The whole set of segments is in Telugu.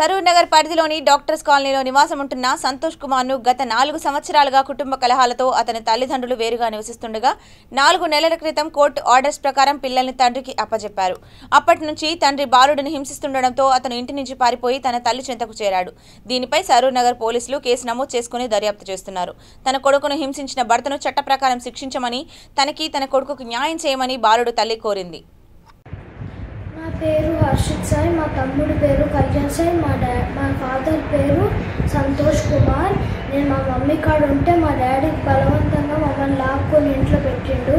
సరూర్ నగర్ పరిధిలోని డాక్టర్స్ కాలనీలో నివాసం ఉంటున్న సంతోష్ కుమార్ ను గత 4 సంవత్సరాలుగా కుటుంబ కలహాలతో అతని తల్లిదండ్రులు వేరుగా నివసిస్తుండగా 4 నెలల క్రితం కోర్టు ఆర్డర్స్ ప్రకారం పిల్లల్ని తండ్రికి అప్పజెప్పారు. అప్పటి నుంచి తండ్రి బాలుడిని హింసిస్తుండడంతో అతను ఇంటి నుంచి పారిపోయి తన తల్లి చెంతకు చేరాడు. దీనిపై సరూర్ నగర్ పోలీసులు కేసు నమోదు చేసుకుని దర్యాప్తు చేస్తున్నారు. తన కొడుకును హింసించిన భర్తను చట్ట ప్రకారం శిక్షించమని, తనకి తన కొడుకుకు న్యాయం చేయమని బాలుడు తల్లి కోరింది. నా పేరు హర్షిత్ సాయి, మా తమ్ముడి పేరు కళ్యాణ్ సాయి, మా ఫాదర్ పేరు సంతోష్ కుమార్. నేను మా మమ్మీ కాడ ఉంటే మా డాడీ బలవంతంగా మమ్మల్ని లాక్కొని ఇంట్లో పెట్టిండు.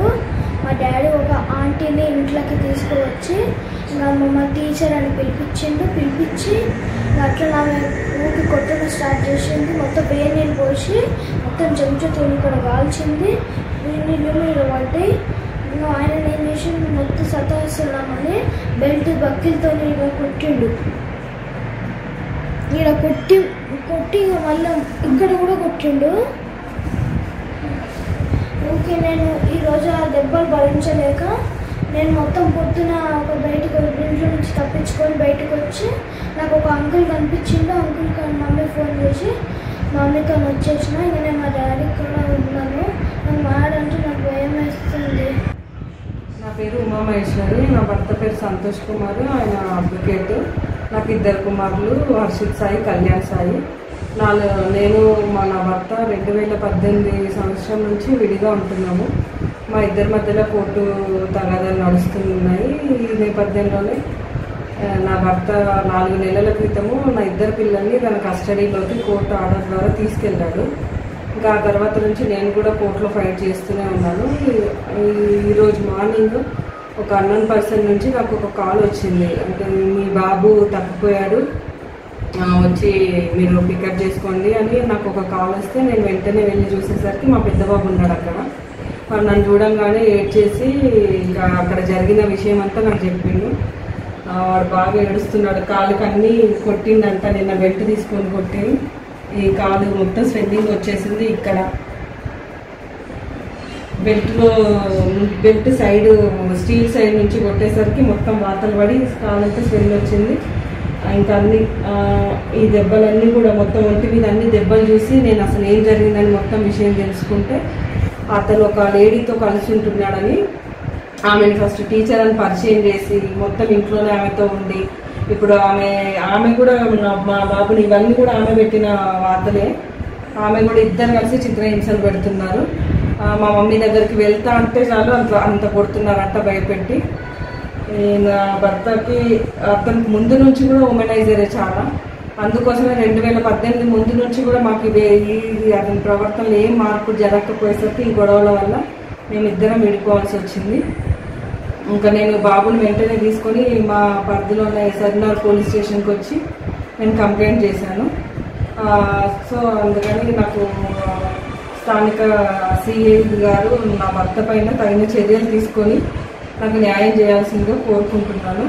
మా డాడీ ఒక ఆంటీని ఇంట్లోకి తీసుకువచ్చి ఇంకా మమ్మల్ని టీచర్ అని పిలిపించి అట్లా ఆమె ఊరికి కొట్టడం స్టార్ట్ చేసింది. మొత్తం వేడి నీళ్ళు పోసి మొత్తం చెంచాతో ఇక్కడ కాల్చింది. వేడి నీళ్ళు మీద పడ్డాయి. ఆయన ఏం చేసి మొత్తం సతాయిస్తున్నామని బెల్ట్ బక్కిలతో కొట్టిండు. ఇక్కడ కొట్టి మళ్ళీ ఇక్కడ కూడా కొట్టిండు. ఓకే, నేను ఈరోజు ఆ దెబ్బలు భరించలేక నేను మొత్తం పొద్దున ఒక బయటకు ఇంట్లో నుంచి తప్పించుకొని బయటకు వచ్చి నాకు ఒక అంకుల్ కనిపించిండు. అంకుల్కి మమ్మీ ఫోన్ చేసి మమ్మీతో వచ్చేసిన. ఇక నేను మా డాడీ కూడా ఉన్నాను. నాకు మాడంటే నాకు భయం వేస్తుంది. నా పేరు ఉమామహేశ్వరి, నా భర్త పేరు సంతోష్ కుమార్, ఆయన అడ్వకేట్. నాకు 2 కుమారులు, హర్షిత్ సాయి, కళ్యాణ్ సాయి. నేను నా భర్త 2018 సంవత్సరం నుంచి విడిగా ఉంటున్నాము. మా ఇద్దరి మధ్యలో కోర్టు తగాదాలు నడుస్తున్నాయి. ఈ నేపథ్యంలోనే నా భర్త 4 నెలల క్రితము నా 2 పిల్లల్ని తన కస్టడీలోకి కోర్టు ఆర్డర్ ద్వారా తీసుకెళ్ళాడు. ఇంకా ఆ తర్వాత నుంచి నేను కూడా కోర్టులో ఫైట్ చేస్తూనే ఉన్నాను. ఈరోజు మార్నింగ్ ఒక అన్నోన్ పర్సన్ నుంచి నాకు ఒక కాల్ వచ్చింది. అంటే మీ బాబు తప్పిపోయాడు, వచ్చి మీరు పికప్ చేసుకోండి అని నాకు ఒక కాల్ వస్తే నేను వెంటనే వెళ్ళి చూసేసరికి మా పెద్ద బాబు ఉన్నాడు అక్కడ. వాడు నన్ను చూడంగానే ఏడ్చేసి ఇంకా అక్కడ జరిగిన విషయం అంతా నాకు చెప్పిండు. వాడు బాగా ఏడుస్తున్నాడు. కాలుకి అన్నీ కొట్టిండంట. నిన్న బెల్ట్ తీసుకొని కొట్టి ఈ కాలు మొత్తం స్వెల్లింగ్ వచ్చేసింది. ఇక్కడ బెల్ట్ సైడ్ స్టీల్ సైడ్ నుంచి కొట్టేసరికి మొత్తం వాతలు పడి కాలంతా స్వెల్ వచ్చింది. ఇంకా అన్ని ఈ దెబ్బలన్నీ కూడా మొత్తం ఒంటి మీద అన్ని దెబ్బలు చూసి నేను అసలు ఏం జరిగిందని మొత్తం విషయం తెలుసుకుంటే అతను ఒక లేడీతో కలిసి ఉంటున్నాడని ఆమెను ఫస్ట్ టీచర్ అని పరిచయం చేసి మొత్తం ఇంట్లోనే ఆమెతో ఉండి ఇప్పుడు ఆమె కూడా మా బాబుని ఇవన్నీ కూడా ఆమె పెట్టిన వార్తలే. ఆమె కూడా ఇద్దరు కలిసి చిత్రహింసలు పెడుతున్నారు. మా మమ్మీ దగ్గరికి వెళ్తా అంటే చాలు అంత కొడుతున్నారంట భయపెట్టి. నా భర్తకి అతనికి ముందు నుంచి కూడా ఉమెనైజరే చాలా. అందుకోసమే 2018 ముందు నుంచి కూడా మాకు అతని ప్రవర్తనలో ఏం మార్పు జరగకపోయేసరికి ఈ గొడవల వల్ల మేమిద్దరం విడిపోవాల్సి వచ్చింది. ఇంకా నేను బాబుని వెంటనే తీసుకొని మా పరిధిలో ఉన్న సర్నార్ పోలీస్ స్టేషన్కి వచ్చి నేను కంప్లైంట్ చేశాను. సో అందుకని నాకు స్థానిక సిఐ గారు నా భర్త పైన తగిన చర్యలు తీసుకొని నాకు న్యాయం చేయాల్సిందిగా కోరుకుంటున్నాను.